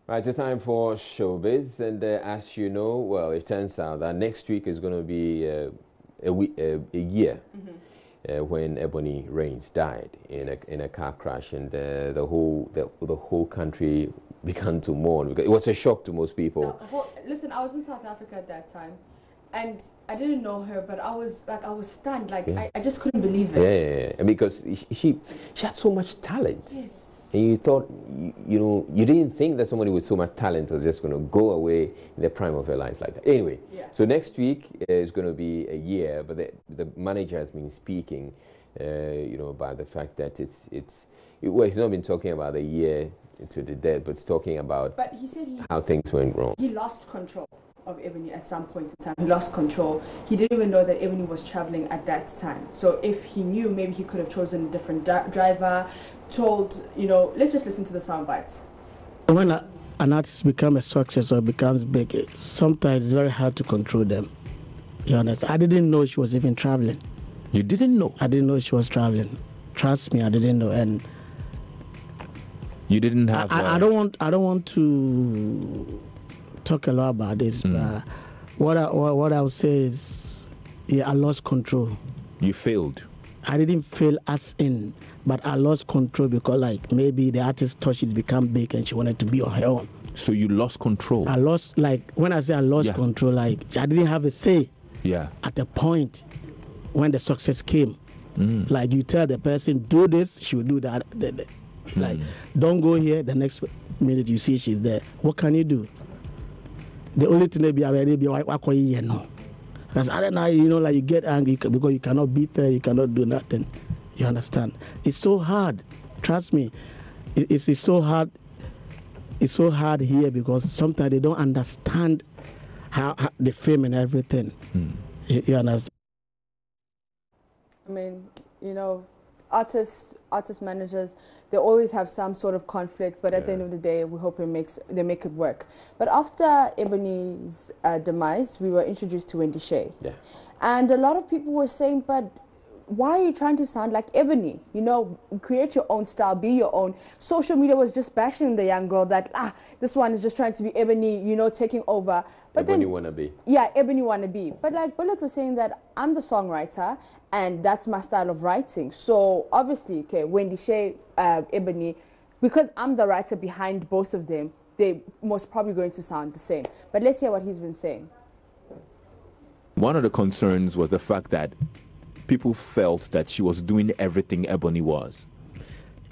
Right, it's time for Showbiz, and as you know, well, it turns out that next week is going to be a year when Ebony Rains died in a car crash, and the whole country began to mourn because it was a shock to most people. Listen, I was in South Africa at that time, and I didn't know her, but I was stunned, like Yeah. I just couldn't believe it. Yeah, and because she had so much talent. Yes. And you thought, you didn't think that somebody with so much talent was just going to go away in the prime of her life like that. Anyway, Yeah. so next week is going to be a year, but the manager has been speaking, about the fact that he's not been talking about a year to the death, but it's talking about But he said how things went wrong. he lost control of Ebony at some point in time. He lost control. He didn't even know that Ebony was traveling at that time. So if he knew, maybe he could have chosen a different driver, told, let's just listen to the sound bites. When an artist becomes a success or becomes big, sometimes it's very hard to control them. You understand? I didn't know she was even traveling. You didn't know? I didn't know she was traveling. Trust me, I didn't know. And you didn't have. I don't want to talk a lot about this. But what I would say is, I lost control. You failed. I didn't fail as in, but I lost control because, like, maybe the artist thought she's become big and she wanted to be on her own. So you lost control. I lost, like, when I say I lost control, like, I didn't have a say. Yeah. At the point when the success came, like, you tell the person, do this, she will do that. Like, don't go here. The next minute you see she's there. What can you do? The only thing they be because I don't know, like, you get angry because you cannot beat her, you cannot do nothing. You understand? It's so hard. Trust me. It's so hard. It's so hard here because sometimes they don't understand how the fame and everything. You understand? I mean, artists, managers, they always have some sort of conflict, but at the end of the day, we hope they make it work. But after Ebony's demise, we were introduced to Wendy Shay. Yeah. And a lot of people were saying, but why are you trying to sound like Ebony? Create your own style, be your own. Social media was just bashing the young girl that, this one is just trying to be Ebony, taking over. But Ebony wannabe. Yeah, Ebony wannabe. But like Bullet was saying that I'm the songwriter and that's my style of writing. So obviously, Wendy Shay, Ebony, because I'm the writer behind both of them, they most probably going to sound the same. But let's hear what he's been saying. One of the concerns was the fact that people felt that she was doing everything Ebony was.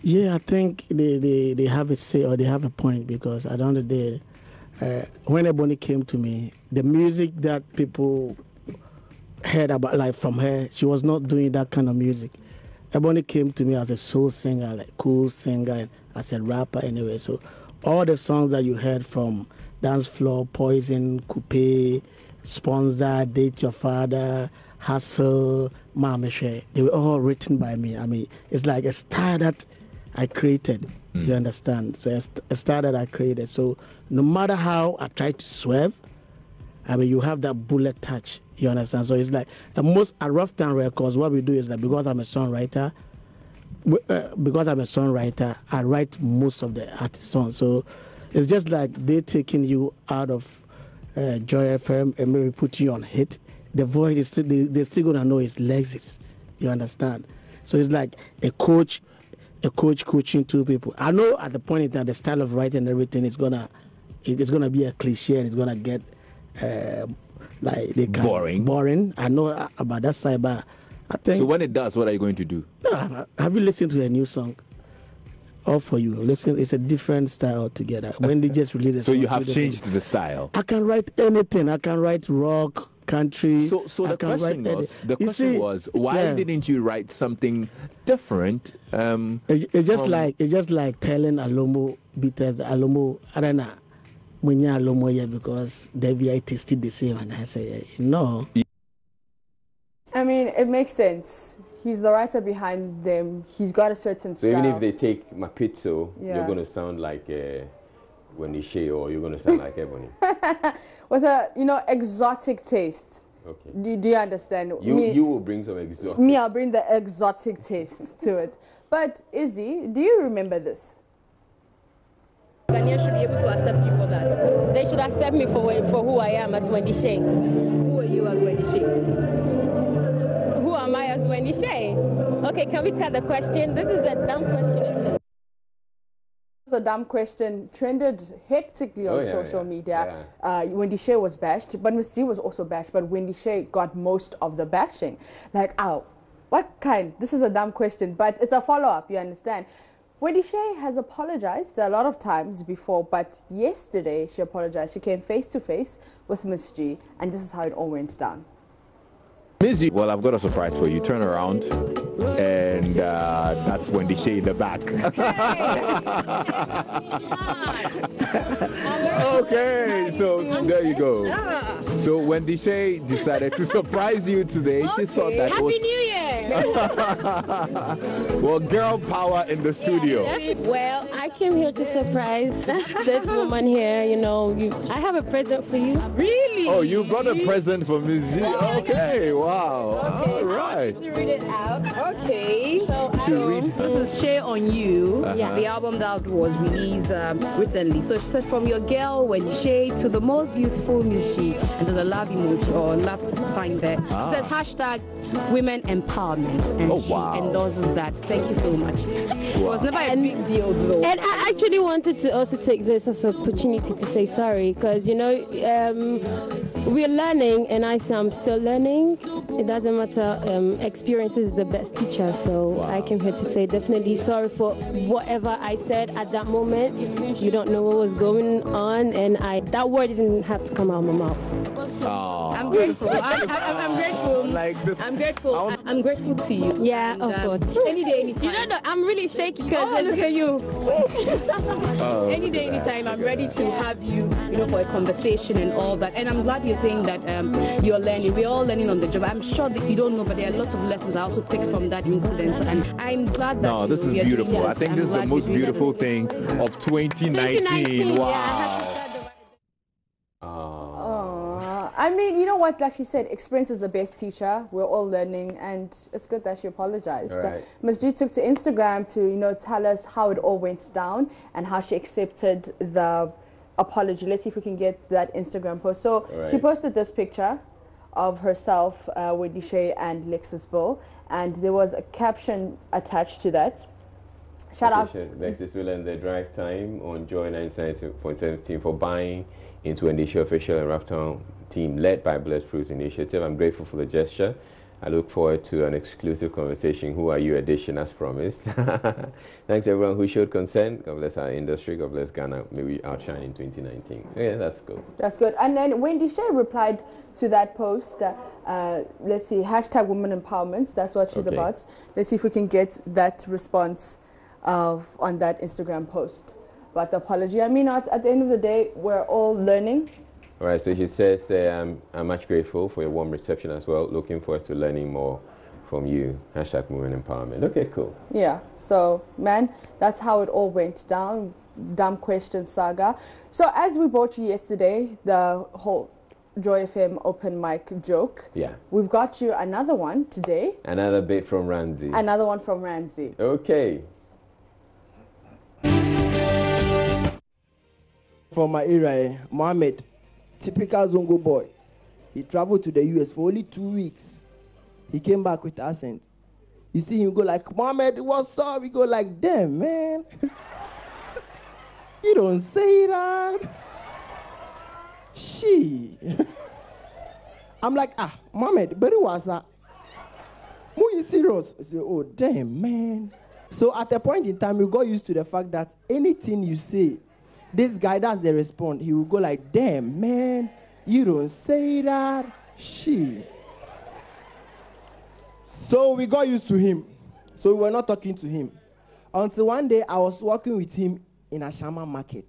Yeah, I think they have a say or they have a point because at the end of the day, when Ebony came to me, the music that people heard about, like, from her, she was not doing that kind of music. Ebony came to me as a soul singer, like cool singer, and as a rapper anyway. So all the songs that you heard from Dance Floor, Poison, Coupe, Sponsor, Date Your Father, Hustle, Mama Share, they were all written by me. I mean, it's like a style that I created. You understand? So a style that I created. So no matter how I try to swerve, I mean, you have that bullet touch. You understand? So it's like at Rough Town Records, what we do is that because I'm a songwriter, I write most of the artist songs. So it's just like they're taking you out of Joy FM and maybe put you on hit. The voice is still, they're still gonna know his legs. You understand? So it's like a coach coaching two people. I know at the point in time the style of writing and everything is gonna be a cliche and it's gonna get boring. I know about that side, but I think. So when it does, what are you going to do? Have you listened to a new song? All for you. Listen, it's a different style altogether. When they just released it. So you have changed the style. I can write anything. I can write rock, country. So the question was, why didn't you write something different? It's just like telling Alomo beaters, Alomo, I don't know, Munya Alomo here because they be tasted the same, and I say no. I mean, it makes sense. He's the writer behind them. He's got a certain style. So even if they take Mapizzo, you're going to sound like Wendy Shay, or you're going to sound like Ebony. With a, exotic taste. Okay. Do you understand? You will bring some exotic. Me, I'll bring the exotic taste to it. But Izzy, do you remember this? Ghanaians should be able to accept you for that. They should accept me for who I am as Wendy Shay. Who are you as Wendy Shay? Who am I as Wendy Shay? Okay, can we cut the question? This is a dumb question, isn't it? The dumb question trended hectically on social media. Wendy Shay was bashed, but Miss G was also bashed, but Wendy Shay got most of the bashing. Like, what kind? This is a dumb question, but it's a follow-up, you understand? Wendy Shay has apologized a lot of times before, but yesterday she apologized. She came face to face with Miss G, and this is how it all went down. Miss G, well, I've got a surprise for you. Turn around, and that's Wendy Shay in the back. Okay, so there you go. So Wendy Shay decided to surprise you today. She thought that Happy was... New Year! Well, girl power in the studio. Well, I came here to surprise this woman here. You know, I have a present for you. Really? Oh, you brought a present for Miss G. Okay, wow. Okay, All right. to read it out. Okay. So this is Shay on You, the album that was released recently. So she said, from your girl Wendy Shay to the most beautiful Miss G, and there's a love emoji or love sign there. She said hashtag women empowerment, and she endorses that. Thank you so much. It was never a big deal though. And I actually wanted to also take this as an opportunity to say sorry, because you know we're learning, and I say I'm still learning. It doesn't matter. Experience is the best teacher. So I came here to say definitely sorry for whatever I said at that moment. You don't know what was going on, and that word didn't have to come out of my mouth. Oh. I'm grateful. I'm grateful. Like this. I'm grateful. I'm grateful to you. Yeah, of course. Any day, anytime. You know, I'm really shaky because look at you. Any day, look at anytime. I'm ready to have you, for a conversation and all that. And I'm glad you're saying that you're learning. We're all learning on the job. I'm sure that you don't know, but there are lots of lessons I also pick from that incident. And I'm glad that. No, this is beautiful. I think this is the most beautiful thing of 2019. Wow. I mean, you know what? Like she said, experience is the best teacher. We're all learning, and it's good that she apologized. Right. Ms. G took to Instagram to, tell us how it all went down and how she accepted the apology. Let's see if we can get that Instagram post. So she posted this picture of herself, Wendy Shay and Lexusville, and there was a caption attached to that. Shout out to Lexusville and the drive time on Joy 99.17 for buying into Wendy Shay official and Raftown team led by Bulletproof Initiative. I'm grateful for the gesture. I look forward to an exclusive conversation. Who are you edition as promised. Thanks everyone who showed consent. God bless our industry. God bless Ghana. May we outshine in 2019. Yeah, that's good. That's good. And then Wendy Shay replied to that post. Let's see, hashtag women empowerment. That's what she's about. Let's see if we can get that response on that Instagram post. But the apology, I mean, at the end of the day, we're all learning. All right, so she says, I'm much grateful for your warm reception as well. Looking forward to learning more from you. Hashtag women empowerment. Okay, cool. Yeah, so, man, that's how it all went down. Dumb question saga. So, as we brought you yesterday, the whole Joy FM open mic joke. Yeah. We've got you another one today. Another bit from Randy. Another one from Randy. Okay. From my area, Mohammed, typical Zongo boy. He traveled to the US for only 2 weeks. He came back with accent. You see him go like, Mohammed, what's up? We go like, damn, man. You don't say that. She. I'm like, Mohammed, but what's that? Who you serious? I say, oh, damn, man. So at a point in time, you got used to the fact that anything you say, this guy, that's the response. He will go like, damn, man, you don't say that. Shit. So we got used to him. So we were not talking to him. Until one day, I was walking with him in a Shama market.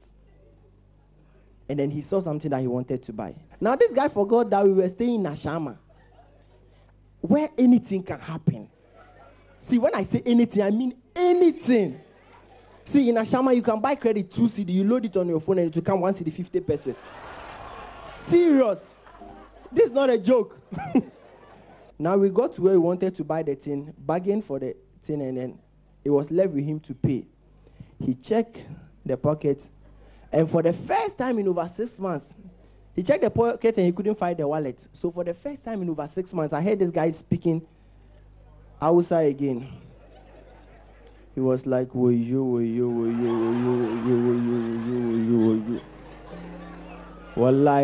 And then he saw something that he wanted to buy. Now, this guy forgot that we were staying in Ashama, where anything can happen. See, when I say anything, I mean anything. See, in Ashama, you can buy credit 2 CD, you load it on your phone, and it will come 1 CD, 50 pesos. Serious. This is not a joke. Now we got to where we wanted to buy the thing, bargain for the thing, and then it was left with him to pay. He checked the pocket, And for the first time in over 6 months, he checked the pocket and he couldn't find the wallet. So for the first time in over 6 months, I heard this guy speaking Hausa again. He was like, Wallahi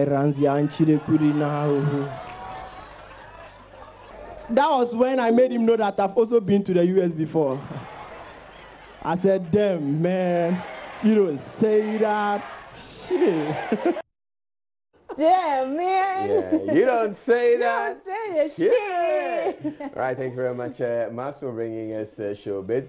Ranzi Anchide Kurina. That was when I made him know that I've also been to the US before. I said, damn, man, you don't say that. Shit. Damn, man. Yeah, you don't say that. You don't say that shit. All right, thank you very much, Max, for bringing us Showbiz.